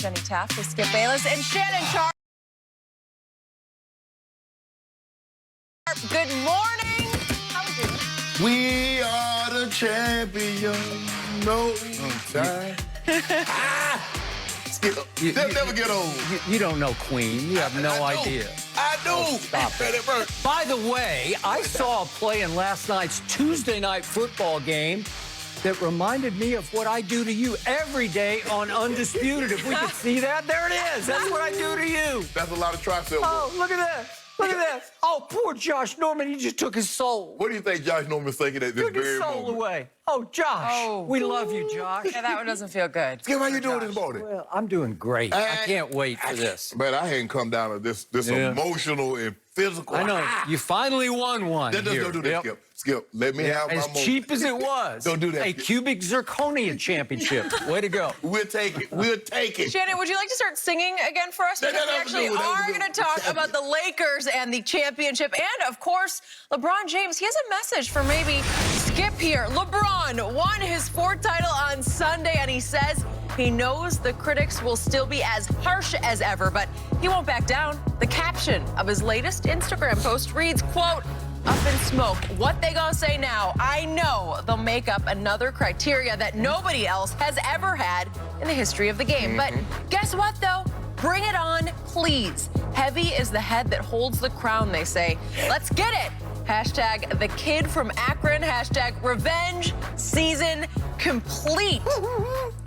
Jenny Taft with Skip Bayless and Shannon Sharp. Good morning. How are you doing? We are the champions. No time. Skip, they'll never get old. You don't know Queen. You have no idea. I do. Oh, stop it. By the way, I saw a play in last night's Tuesday night football game that reminded me of what I do to you every day on Undisputed. If we could see that, there it is. That's what I do to you. That's a lot of tricep. Oh, look at that. Look at that. Oh, poor Josh Norman. He just took his soul. What do you think Josh Norman's thinking at this Took very his soul moment? away. Oh, Josh. Oh. We love you, Josh. Yeah, that one doesn't feel good. Skip, how you doing this morning? Well, I'm doing great. I can't wait for this. Man, I hadn't come down to this emotional and physical. I know. You finally won one Don't do that, Yep. Skip. Skip, let me have my As moment. cheap as it was. Don't do that, A Skip. cubic zirconia championship. Way to go. We'll take it. We'll take it. Shannon, would you like to start singing again for us? No, Because we no, actually no, no, are no, no. going to talk about the Lakers and the championship. And, of course, LeBron James. He has a message for maybe Skip here. LeBron won his fourth title on Sunday, and he says he knows the critics will still be as harsh as ever, but he won't back down. The caption of his latest Instagram post reads, quote, "Up in smoke. What they gonna say now? I know they'll make up another criteria that nobody else has ever had in the history of the game." But guess what, though? Bring it on, please. Heavy is the head that holds the crown, they say. Let's get it. Hashtag the kid from Akron. Hashtag revenge season complete.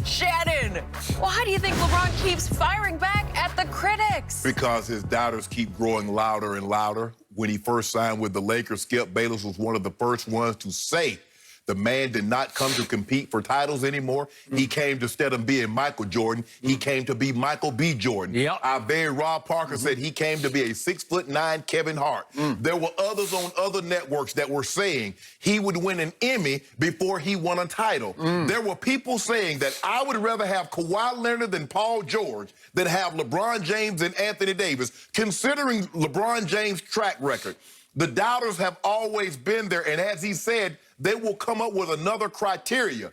Shannon, why do you think LeBron keeps firing back at the critics? Because his doubters keep growing louder and louder. When he first signed with the Lakers, Skip Bayless was one of the first ones to say the man did not come to compete for titles anymore. He came to, instead of being Michael Jordan, he came to be Michael B. Jordan. Yep. Our very Rob Parker said he came to be a 6'9" Kevin Hart. There were others on other networks that were saying he would win an Emmy before he won a title. There were people saying that I would rather have Kawhi Leonard than Paul George than have LeBron James and Anthony Davis, considering LeBron James' track record. The doubters have always been there, and as he said, they will come up with another criteria.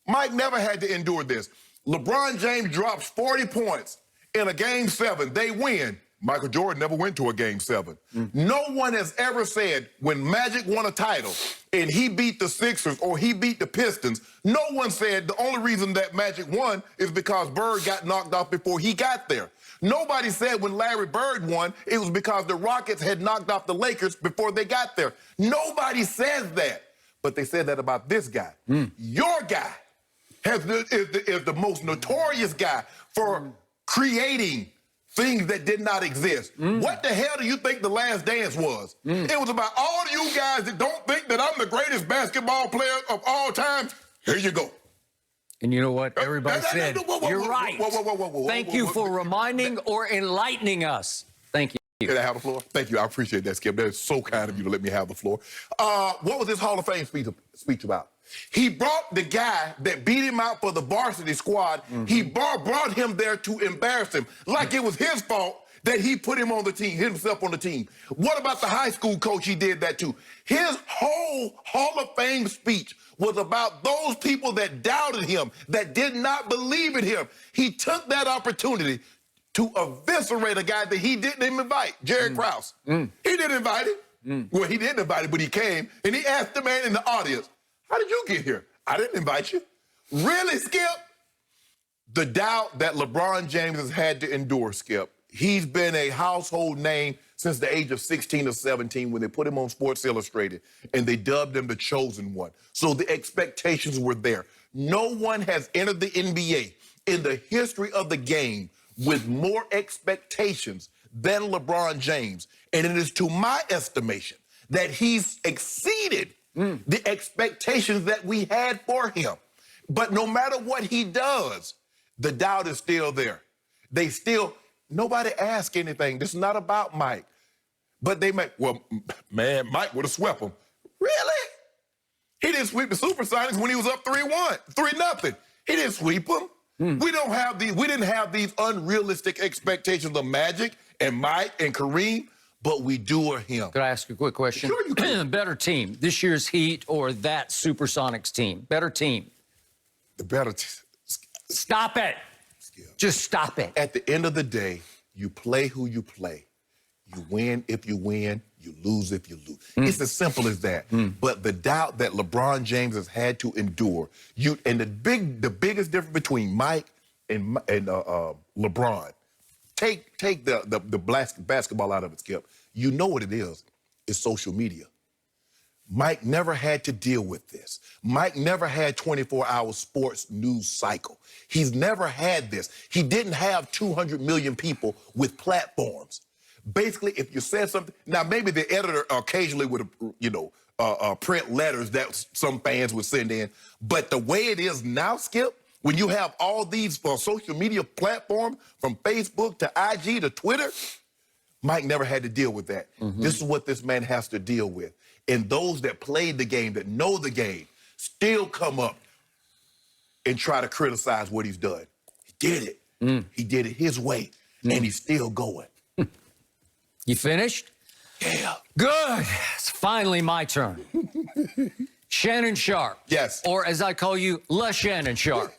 Mike never had to endure this. LeBron James drops 40 points in a Game 7. They win. Michael Jordan never went to a Game 7. No one has ever said when Magic won a title and he beat the Sixers or he beat the Pistons, no one said the only reason that Magic won is because Bird got knocked off before he got there. Nobody said when Larry Bird won, it was because the Rockets had knocked off the Lakers before they got there. Nobody says that. But they said that about this guy. Your guy is the most notorious guy for creating things that did not exist. What the hell do you think The Last Dance was? It was about all you guys that don't think that I'm the greatest basketball player of all time. Here you go. And you know what? Everybody said, you're right. Thank you for reminding or enlightening us. Thank you. Can I have the floor? Thank you. I appreciate that, Skip. That is so kind of you to let me have the floor. What was this Hall of Fame speech about? He brought the guy that beat him out for the varsity squad, he brought him there to embarrass him, like it was his fault that he put him on the team, himself on the team. What about the high school coach he did that to? His whole Hall of Fame speech was about those people that doubted him, that did not believe in him. He took that opportunity to eviscerate a guy that he didn't even invite, Jerry Krause. He didn't invite him. Well, he didn't invite him, but he came, and he asked the man in the audience, how did you get here? I didn't invite you. Really, Skip? The doubt that LeBron James has had to endure, Skip, he's been a household name since the age of 16 or 17 when they put him on Sports Illustrated, and they dubbed him the Chosen One. So the expectations were there. No one has entered the NBA in the history of the game with more expectations than LeBron James. And it is to my estimation that he's exceeded the expectations that we had for him. But no matter what he does, the doubt is still there. Nobody asked anything. This is not about Mike. But they make, well, man, Mike would have swept him. Really? He didn't sweep the Supersonics when he was up 3-0. He didn't sweep them. We didn't have these unrealistic expectations of Magic and Mike and Kareem, but we do of him. Could I ask you a quick question? Sure you can. Better team, this year's Heat or that Supersonics team? Better team. The better Stop it. Skip. Just stop it. At the end of the day, you play who you play. You win if you win, you lose if you lose. It's as simple as that. But the doubt that LeBron James has had to endure, the biggest difference between Mike and LeBron, take the basketball out of it, Skip. You know what it is. It's social media. Mike never had to deal with this. Mike never had 24-hour sports news cycle. He's never had this. He didn't have 200 million people with platforms. Basically, if you said something, now maybe the editor occasionally would, print letters that some fans would send in. But the way it is now, Skip, when you have all these social media platforms, from Facebook to IG to Twitter, Mike never had to deal with that. This is what this man has to deal with. And those that played the game, that know the game, still come up and try to criticize what he's done. He did it. He did it his way, and he's still going. You finished? Yeah. Good. It's finally my turn. Shannon Sharp. Yes. Or as I call you, Shannon Sharp.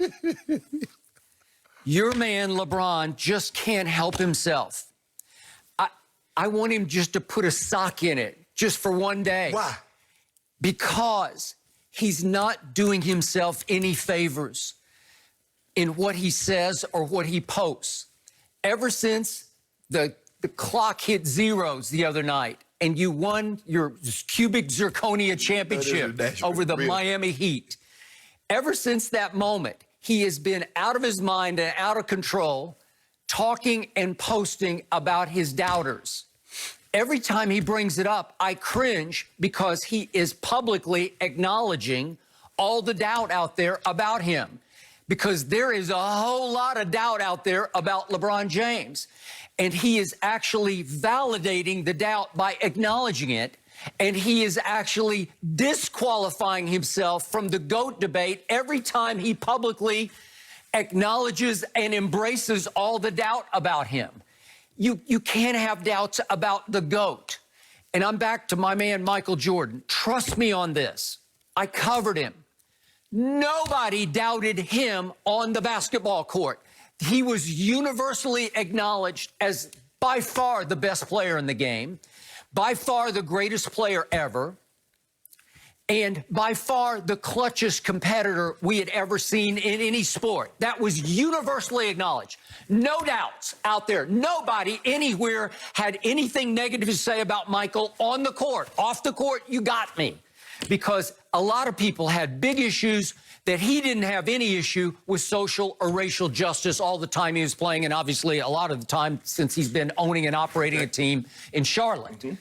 Your man, LeBron, just can't help himself. I want him just to put a sock in it, just for one day. Why? Because he's not doing himself any favors in what he says or what he posts. Ever since the clock hit zeros the other night and you won your cubic zirconia championship over the Miami Heat, ever since that moment, he has been out of his mind and out of control, talking and posting about his doubters. Every time he brings it up, I cringe because he is publicly acknowledging all the doubt out there about him. Because there is a whole lot of doubt out there about LeBron James. And he is actually validating the doubt by acknowledging it. And he is actually disqualifying himself from the GOAT debate every time he publicly acknowledges and embraces all the doubt about him. You can't have doubts about the GOAT. And I'm back to my man, Michael Jordan. Trust me on this. I covered him. Nobody doubted him on the basketball court. He was universally acknowledged as by far the best player in the game, by far the greatest player ever, and by far the clutchest competitor we had ever seen in any sport. That was universally acknowledged. No doubts out there. Nobody anywhere had anything negative to say about Michael on the court. Off the court, you got me. Because a lot of people had big issues that he didn't have any issue with social or racial justice all the time he was playing, and obviously a lot of the time since he's been owning and operating a team in Charlotte.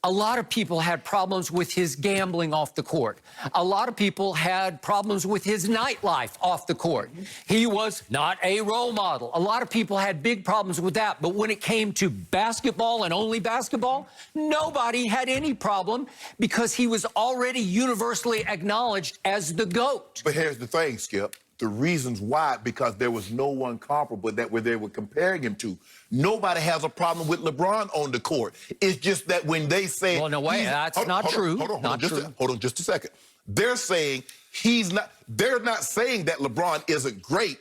A lot of people had problems with his gambling off the court. A lot of people had problems with his nightlife off the court. He was not a role model. A lot of people had big problems with that. But when it came to basketball and only basketball, nobody had any problem because he was already universally acknowledged as the GOAT. But here's the thing, Skip. The reasons why, because there was no one comparable that they were comparing him to. Nobody has a problem with LeBron on the court. It's just that when they say... Well, no way, that's not true. Hold on just a second. They're saying he's not... They're not saying that LeBron isn't great.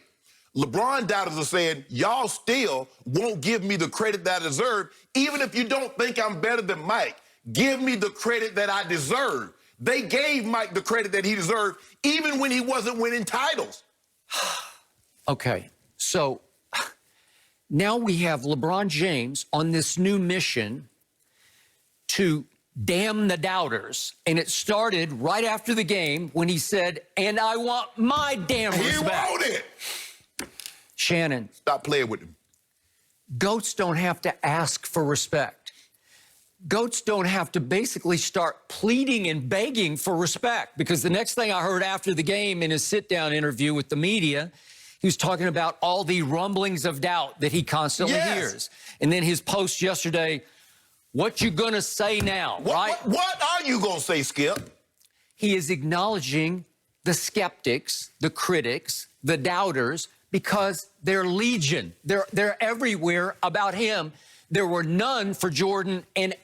LeBron doubters are saying, y'all still won't give me the credit that I deserve, even if you don't think I'm better than Mike. Give me the credit that I deserve. They gave Mike the credit that he deserved, even when he wasn't winning titles. Okay, so now we have LeBron James on this new mission to damn the doubters. And it started right after the game when he said, and I want my damn respect. He wrote it. Shannon. Stop playing with him. GOATs don't have to ask for respect. GOATs don't have to basically start pleading and begging for respect, because the next thing I heard after the game in his sit-down interview with the media, he was talking about all the rumblings of doubt that he constantly hears. And then his post yesterday, what you gonna say now, right? What are you gonna say, Skip? He is acknowledging the skeptics, the critics, the doubters, because they're legion. They're everywhere about him. There were none for Jordan, and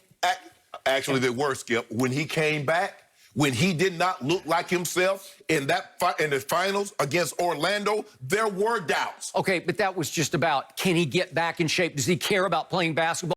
Actually, there were, Skip. When he came back, when he did not look like himself in the finals against Orlando, there were doubts. Okay, but that was just about, can he get back in shape? Does he care about playing basketball?